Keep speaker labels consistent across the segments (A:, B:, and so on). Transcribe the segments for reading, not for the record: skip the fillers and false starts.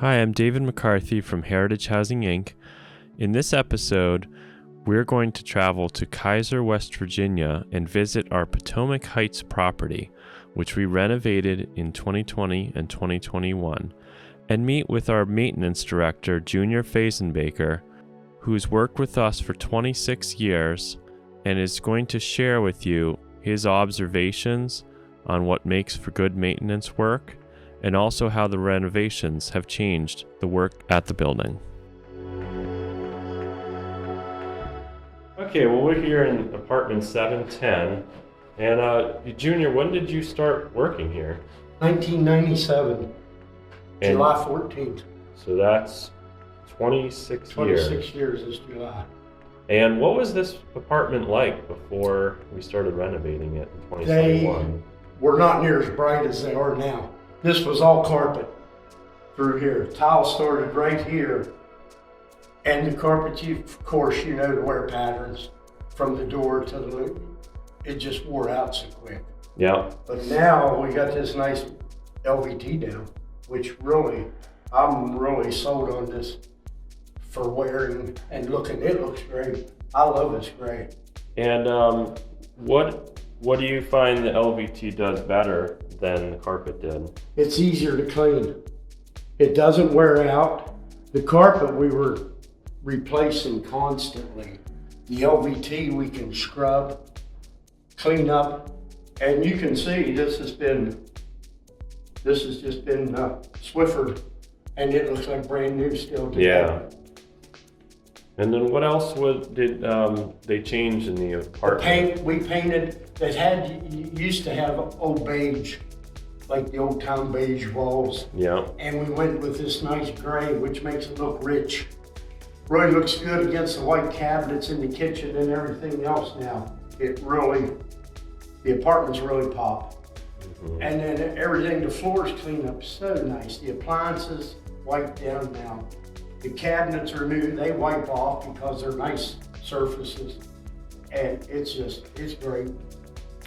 A: Hi, I'm David McCarthy from Heritage Housing Inc. In this episode, we're going to travel to Kaiser, West Virginia and visit our Potomac Heights property, which we renovated in 2020 and 2021, and meet with our maintenance director, Junior Fazenbaker, who's worked with us for 26 years and is going to share with you his observations on what makes for good maintenance work and also how the renovations have changed the work at the building. Okay, well, we're here in apartment 710. And Junior, when did you start working here?
B: 1997, July 14th.
A: So that's 26 years.
B: 26 years is July.
A: And what was this apartment like before we started renovating it in 2021?
B: They were not near as bright as they are now. This was all carpet through here. Tile started right here. And the carpet, of course, you know the wear patterns from the door to the loop. It just wore out so quick.
A: Yeah.
B: But now we got this nice LVT down, which really, I'm really sold on this for wearing and looking. It looks great. I love this gray.
A: And what do you find the LVT does better than the carpet did?
B: It's easier to clean. It doesn't wear out. The carpet we were replacing constantly. The LVT we can scrub, clean up, and you can see this has just been Swiffered, and it looks like brand new still today.
A: Yeah. And then what else did they change in the apartment?
B: The paint we painted. It used to have old beige, like the old time beige walls.
A: Yeah.
B: And we went with this nice gray, which makes it look rich. Really looks good against the white cabinets in the kitchen and everything else now. The apartments really pop. Mm-hmm. And then everything, the floors clean up so nice. The appliances wipe down now. The cabinets are new, they wipe off because they're nice surfaces. And it's great.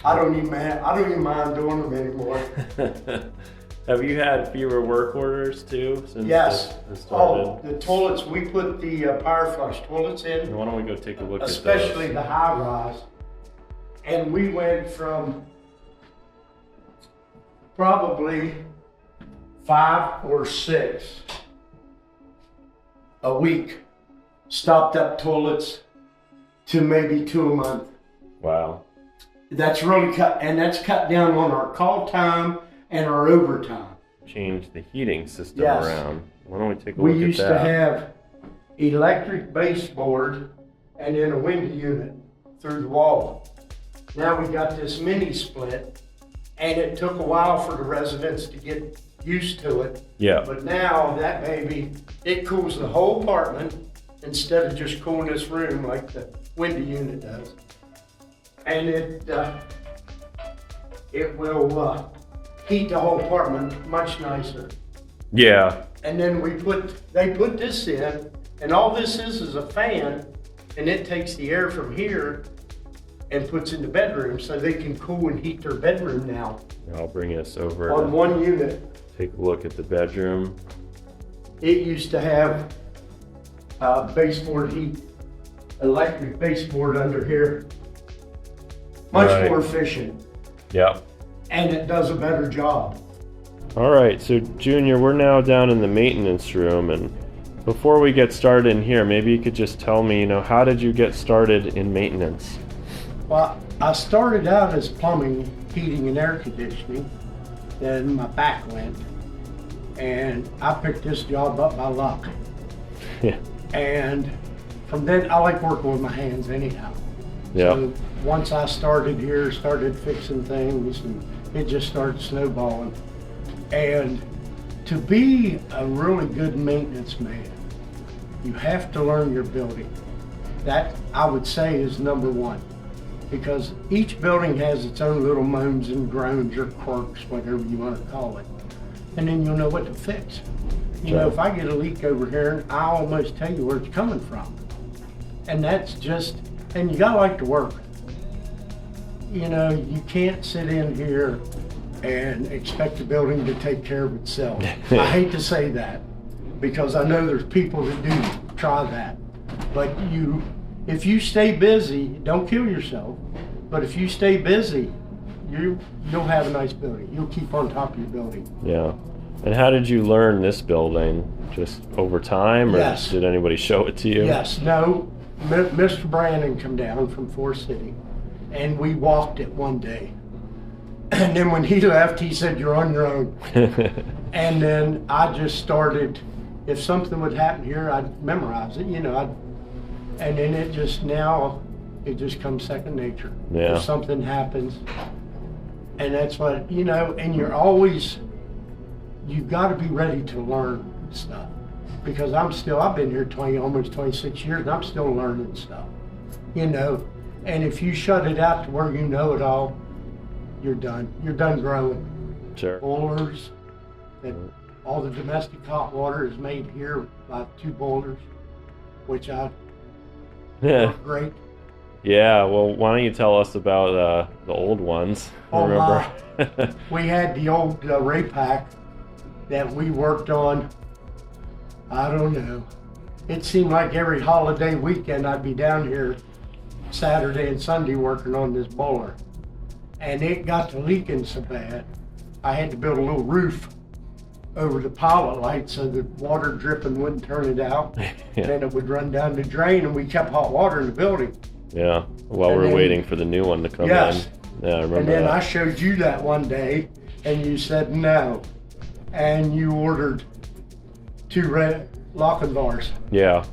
B: I don't even mind doing them anymore.
A: Have you had fewer work orders too since
B: yes.
A: this started?
B: Oh, the toilets, we put the power flush toilets in.
A: Why don't we go take a look at those?
B: Especially the high rise. And we went from probably 5 or 6 a week stopped up toilets to maybe 2 a month.
A: Wow.
B: That's really cut down on our call time and our overtime.
A: Change the heating system
B: yes.
A: around. Why don't we take a look at that?
B: We used to have electric baseboard and then a window unit through the wall. Now we got this mini split, and it took a while for the residents to get used to it.
A: Yeah.
B: But now that baby, it cools the whole apartment instead of just cooling this room like the window unit does. And it will heat the whole apartment much nicer.
A: Yeah.
B: And then they put this in, and all this is a fan, and it takes the air from here and puts in the bedroom so they can cool and heat their bedroom now.
A: I'll bring us over
B: on one unit.
A: Take a look at the bedroom.
B: It used to have baseboard heat, electric baseboard under here. Much more efficient.
A: Yeah.
B: And it does a better job.
A: All right, so Junior, we're now down in the maintenance room, and before we get started in here, maybe you could just tell me, how did you get started in maintenance?
B: Well, I started out as plumbing, heating, and air conditioning. Then my back went, and I picked this job up by luck.
A: Yeah.
B: And from then, I like working with my hands anyhow.
A: Yeah.
B: So once I started here, started fixing things, and it just started snowballing. And to be a really good maintenance man, you have to learn your building. That, I would say, is number one. Because each building has its own little moans and groans or quirks, whatever you want to call it. And then you'll know what to fix. If I get a leak over here, I almost tell you where it's coming from. And that's just, and you gotta like to work. You can't sit in here and expect the building to take care of itself. I hate to say that, because I know there's people that do try that. But if you stay busy, don't kill yourself, but if you stay busy, you'll have a nice building. You'll keep on top of your building.
A: Yeah. And how did you learn this building? Just over time, or
B: Yes.
A: did anybody show it to you?
B: Yes, no, Mr. Brandon come down from Forest City, and we walked it one day. And then when he left, he said, "You're on your own." And then I just started, if something would happen here, I'd memorize it, and then it just comes second nature.
A: Yeah.
B: If something happens, and that's what, and you've got to be ready to learn stuff. Because I've been here almost 26 years, and I'm still learning stuff, and if you shut it out to where you know it all, you're done growing.
A: Sure.
B: Boilers, all the domestic hot water is made here by 2 boilers, which
A: Yeah.
B: work great.
A: Yeah. Well, why don't you tell us about the old ones? Remember?
B: We had the old Ray Pack that we worked on. I don't know. It seemed like every holiday weekend I'd be down here Saturday and Sunday working on this boiler. And it got to leaking so bad, I had to build a little roof over the pilot light so the water dripping wouldn't turn it out.
A: Yeah.
B: Then it would run down the drain, and we kept hot water in the building.
A: Yeah. While
B: And
A: we're
B: then-
A: waiting for the new one to come
B: Yes.
A: in. Yeah, I remember
B: And then
A: that.
B: I showed you that one day, and you said no. And you ordered 2 red Lochinvars.
A: Yeah.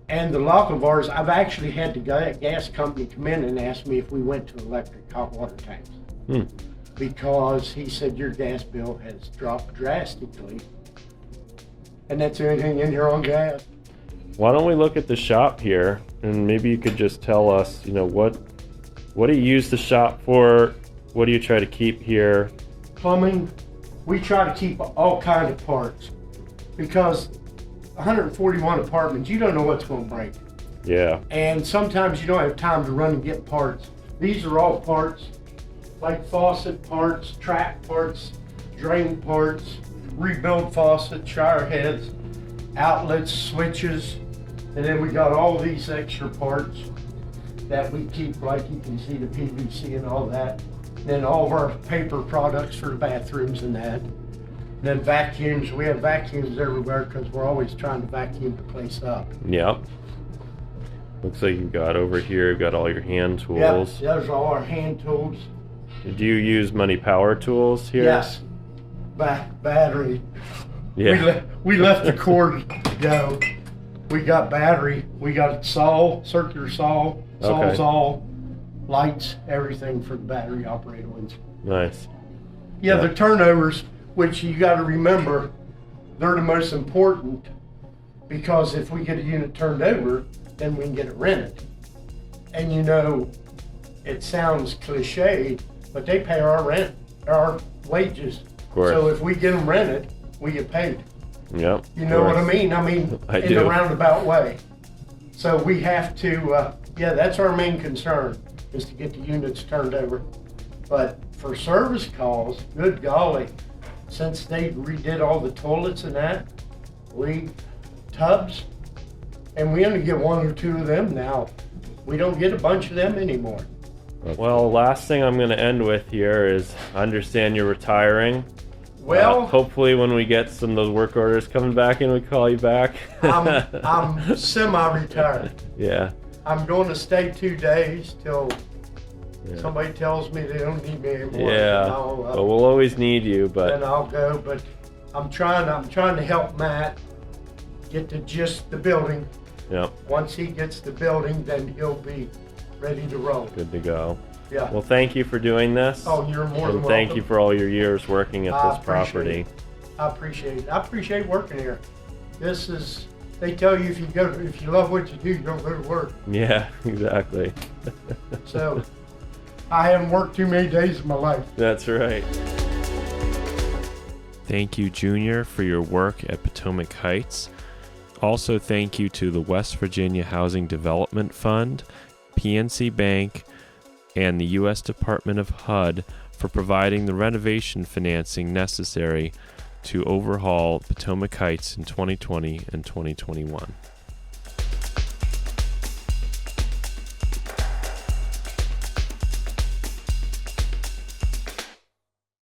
B: And the Lochinvars, I've actually had the gas company come in and ask me if we went to electric hot water tanks. Because he said your gas bill has dropped drastically. And that's the only thing in here on gas.
A: Why don't we look at the shop here, and maybe you could just tell us, what do you use the shop for? What do you try to keep here?
B: Plumbing, we try to keep all kinds of parts. Because 141 apartments, you don't know what's going to break.
A: Yeah.
B: And sometimes you don't have time to run and get parts. These are all parts, like faucet parts, track parts, drain parts, rebuild faucet, shower heads, outlets, switches, and then we got all these extra parts that we keep, like you can see the PVC and all that. Then all of our paper products for the bathrooms and that. Then vacuums, we have vacuums everywhere because we're always trying to vacuum the place up.
A: Yep. Looks like you've got over here, you've got all your hand tools.
B: Yep, those are all our hand tools.
A: Do you use many power tools here?
B: Yes, battery.
A: Yeah.
B: We left the cord go. We got battery. We got saw, circular saw,
A: Okay.
B: sawzall, lights, everything for the battery operated ones.
A: Nice.
B: Yeah, the turnovers, which you got to remember, they're the most important because if we get a unit turned over, then we can get it rented. And it sounds cliche, but they pay our rent, our wages.
A: Of course.
B: So if we get them rented, we get paid.
A: Yep.
B: You know what I mean? I mean, in
A: do.
B: a roundabout way. So we have to, that's our main concern, is to get the units turned over. But for service calls, good golly, since they redid all the toilets and that, tubs, and we only get 1 or 2 of them now. We don't get a bunch of them anymore.
A: Well, last thing I'm going to end with here is I understand you're retiring.
B: Well,
A: Hopefully when we get some of those work orders coming back in, we call you back.
B: I'm semi-retired.
A: Yeah.
B: I'm going to stay 2 days till
A: Yeah.
B: somebody tells me they don't need me anymore.
A: Yeah. But we'll always need you,
B: Then
A: but
B: I'll go. But I'm trying to help Matt get the gist the building.
A: yeah,
B: Once he gets the building, then he'll be ready to roll.
A: good to go.
B: Yeah.
A: Well, thank you for doing this.
B: Oh, you're more than
A: And
B: welcome.
A: thank you for all your years working at
B: I
A: this property.
B: I appreciate it. I appreciate working here. They tell you if you love what you do, you don't go to work.
A: Yeah, exactly.
B: So I haven't worked too many days of my life.
A: That's right.
C: Thank you, Junior, for your work at Potomac Heights. Also, thank you to the West Virginia Housing Development Fund, PNC Bank, and the US Department of HUD for providing the renovation financing necessary to overhaul Potomac Heights in 2020 and 2021.